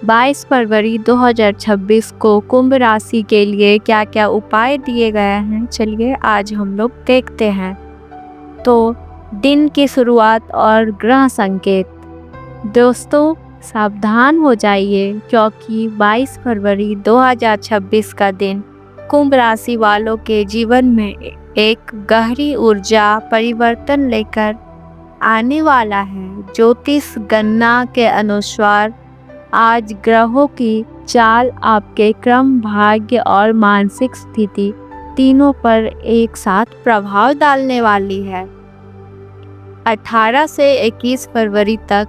22 फरवरी 2026 को कुंभ राशि के लिए क्या क्या उपाय दिए गए हैं, चलिए आज हम लोग देखते हैं। तो दिन की शुरुआत और ग्रह संकेत। दोस्तों सावधान हो जाइए क्योंकि 22 फरवरी 2026 का दिन कुंभ राशि वालों के जीवन में एक गहरी ऊर्जा परिवर्तन लेकर आने वाला है। ज्योतिष गणना के अनुसार आज ग्रहों की चाल आपके क्रम, भाग्य और मानसिक स्थिति तीनों पर एक साथ प्रभाव डालने वाली है। 18 से 21 फरवरी तक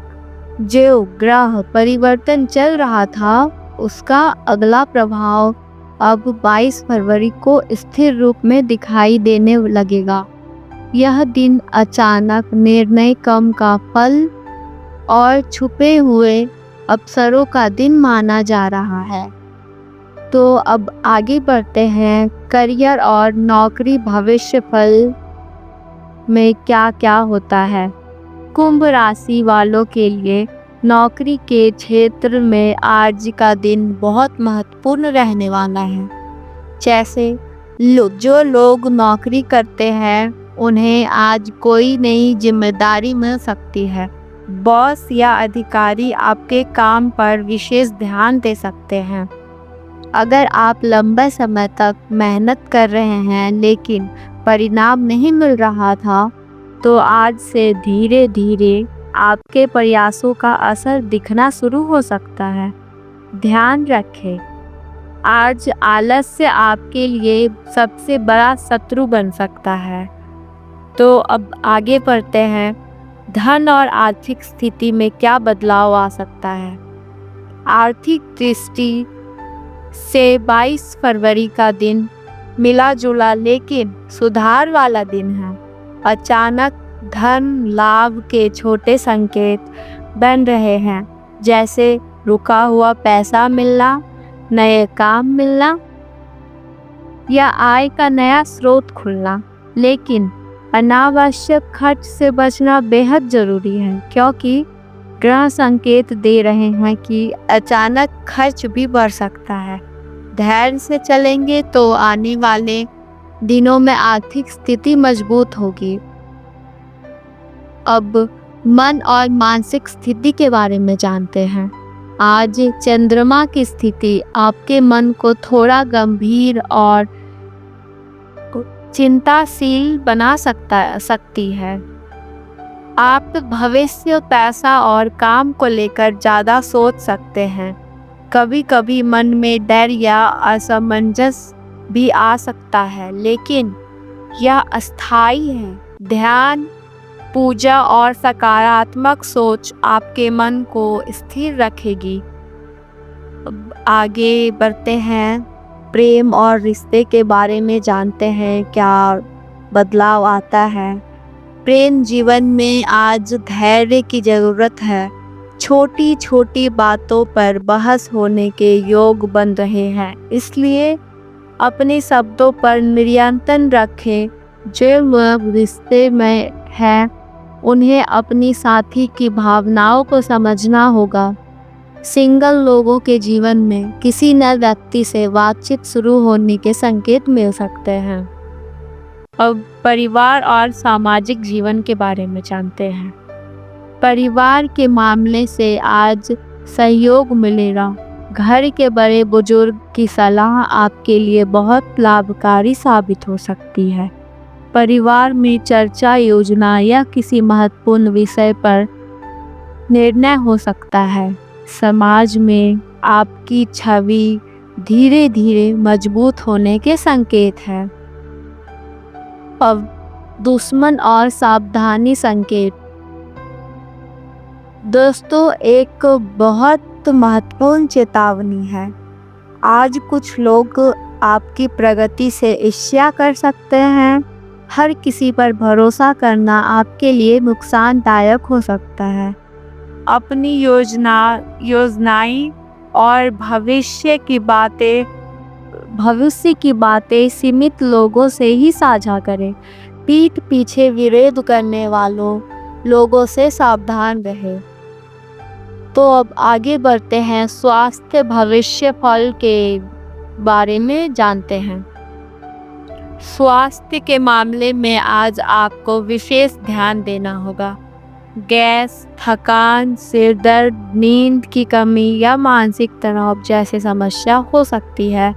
जो ग्रह परिवर्तन चल रहा था उसका अगला प्रभाव अब 22 फरवरी को स्थिर रूप में दिखाई देने लगेगा। यह दिन अचानक निर्णय कम का फल और छुपे हुए अवसरों का दिन माना जा रहा है। तो अब आगे बढ़ते हैं। करियर और नौकरी भविष्य फल में क्या क्या होता है। कुंभ राशि वालों के लिए नौकरी के क्षेत्र में आज का दिन बहुत महत्वपूर्ण रहने वाला है। जैसे जो लोग नौकरी करते हैं उन्हें आज कोई नई जिम्मेदारी मिल सकती है। बॉस या अधिकारी आपके काम पर विशेष ध्यान दे सकते हैं। अगर आप लंबे समय तक मेहनत कर रहे हैं लेकिन परिणाम नहीं मिल रहा था तो आज से धीरे धीरे आपके प्रयासों का असर दिखना शुरू हो सकता है। ध्यान रखें, आज आलस्य आपके लिए सबसे बड़ा शत्रु बन सकता है। तो अब आगे बढ़ते हैं। धन और आर्थिक स्थिति में क्या बदलाव आ सकता है। आर्थिक दृष्टि से 22 फरवरी का दिन मिला जुला लेकिन सुधार वाला दिन है। अचानक धन लाभ के छोटे संकेत बन रहे हैं, जैसे रुका हुआ पैसा मिलना, नए काम मिलना या आय का नया स्रोत खुलना। लेकिन अनावश्यक खर्च से बचना बेहद जरूरी है क्योंकि ग्रह संकेत दे रहे हैं कि अचानक खर्च भी बढ़ सकता है। धैर्य से चलेंगे तो आने वाले दिनों में आर्थिक स्थिति मजबूत होगी। अब मन और मानसिक स्थिति के बारे में जानते हैं। आज चंद्रमा की स्थिति आपके मन को थोड़ा गंभीर और चिंताशील बना सकती है। आप भविष्य, पैसा और काम को लेकर ज़्यादा सोच सकते हैं। कभी कभी मन में डर या असमंजस भी आ सकता है, लेकिन यह अस्थायी है। ध्यान, पूजा और सकारात्मक सोच आपके मन को स्थिर रखेगी। आगे बढ़ते हैं। प्रेम और रिश्ते के बारे में जानते हैं क्या बदलाव आता है। प्रेम जीवन में आज धैर्य की ज़रूरत है। छोटी छोटी बातों पर बहस होने के योग बन रहे हैं, इसलिए अपने शब्दों पर नियंत्रण रखें। जो लोग रिश्ते में हैं उन्हें अपनी साथी की भावनाओं को समझना होगा। सिंगल लोगों के जीवन में किसी नए व्यक्ति से बातचीत शुरू होने के संकेत मिल सकते हैं। अब परिवार और सामाजिक जीवन के बारे में जानते हैं। परिवार के मामले से आज सहयोग मिलेगा। घर के बड़े बुजुर्ग की सलाह आपके लिए बहुत लाभकारी साबित हो सकती है। परिवार में चर्चा, योजना या किसी महत्वपूर्ण विषय पर निर्णय हो सकता है। समाज में आपकी छवि धीरे धीरे मजबूत होने के संकेत हैं। अब दुश्मन और सावधानी संकेत। दोस्तों एक बहुत महत्वपूर्ण चेतावनी है। आज कुछ लोग आपकी प्रगति से ईर्ष्या कर सकते हैं। हर किसी पर भरोसा करना आपके लिए नुकसानदायक हो सकता है। अपनी योजनाएं और भविष्य की बातें सीमित लोगों से ही साझा करें। पीठ पीछे विरोध करने वालों लोगों से सावधान रहें। तो अब आगे बढ़ते हैं, स्वास्थ्य भविष्य फल के बारे में जानते हैं। स्वास्थ्य के मामले में आज आपको विशेष ध्यान देना होगा। गैस, थकान, सिर दर्द, नींद की कमी या मानसिक तनाव जैसी समस्या हो सकती है।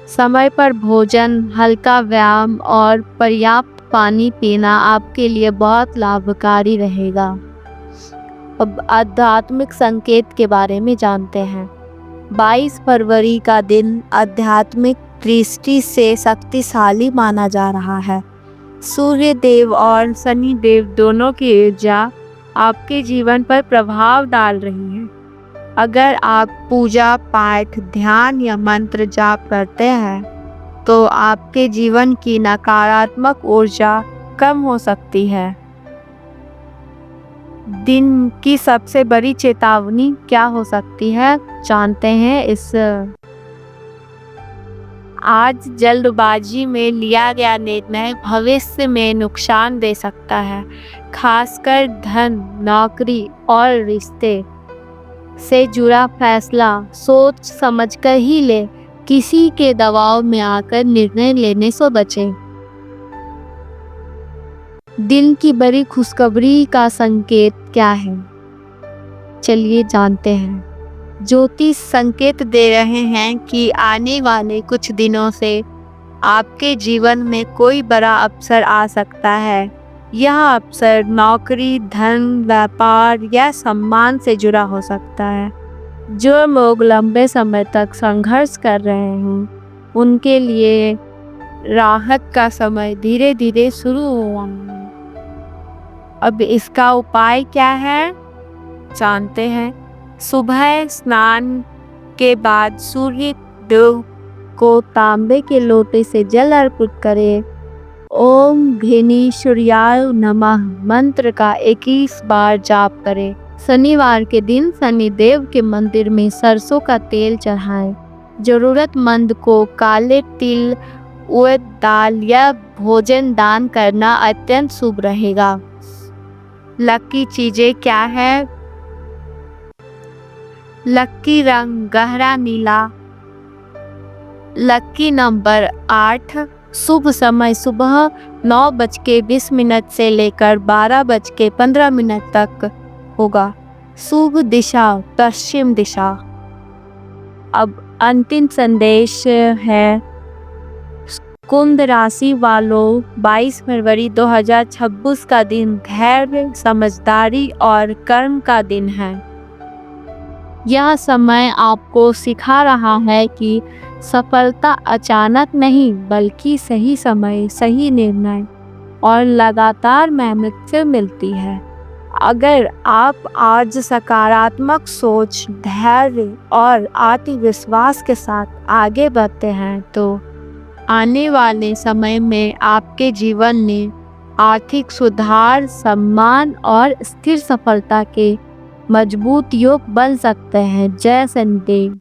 समय पर भोजन, हल्का व्यायाम और पर्याप्त पानी पीना आपके लिए बहुत लाभकारी रहेगा। अब आध्यात्मिक संकेत के बारे में जानते हैं। 22 फरवरी का दिन आध्यात्मिक दृष्टि से शक्तिशाली माना जा रहा है। सूर्य देव और शनि देव दोनों की ऊर्जा आपके जीवन पर प्रभाव डाल रही है। अगर आप पूजा पाठ, ध्यान या मंत्र जाप करते हैं तो आपके जीवन की नकारात्मक ऊर्जा कम हो सकती है। दिन की सबसे बड़ी चेतावनी क्या हो सकती है, जानते हैं इस। आज जल्दबाजी में लिया गया निर्णय भविष्य में नुकसान दे सकता है, खासकर धन, नौकरी और रिश्ते से जुड़ा फैसला सोच समझकर ही ले। किसी के दबाव में आकर निर्णय लेने से बचें। दिन की बड़ी खुशखबरी का संकेत क्या है, चलिए जानते हैं। ज्योतिष संकेत दे रहे हैं कि आने वाले कुछ दिनों से आपके जीवन में कोई बड़ा अवसर आ सकता है। यह अवसर नौकरी, धन, व्यापार या सम्मान से जुड़ा हो सकता है। जो लोग लंबे समय तक संघर्ष कर रहे हैं उनके लिए राहत का समय धीरे धीरे शुरू हुआ है। अब इसका उपाय क्या है, जानते हैं। सुबह स्नान के बाद सूर्य देव को तांबे के लोटे से जल अर्पित करें। ओम घृणीश्वर्याय नमः मंत्र का 21 बार जाप करें। शनिवार के दिन शनि देव के मंदिर में सरसों का तेल चढ़ाएं। जरूरतमंद को काले तिल, उड़द दाल या भोजन दान करना अत्यंत शुभ रहेगा। लकी चीजें क्या है, लकी रंग गहरा नीला, लकी नंबर 8, शुभ समय सुबह 9:20 से लेकर 12:15 तक होगा। शुभ दिशा पश्चिम दिशा। अब अंतिम संदेश है कुंभ राशि वालों, 22 फरवरी 2026 का दिन धैर्य, समझदारी और कर्म का दिन है। यह समय आपको सिखा रहा है कि सफलता अचानक नहीं बल्कि सही समय, सही निर्णय और लगातार मेहनत से मिलती है। अगर आप आज सकारात्मक सोच, धैर्य और आत्मविश्वास के साथ आगे बढ़ते हैं तो आने वाले समय में आपके जीवन में आर्थिक सुधार, सम्मान और स्थिर सफलता के मजबूत योग बन सकते हैं। जय शनिदेव।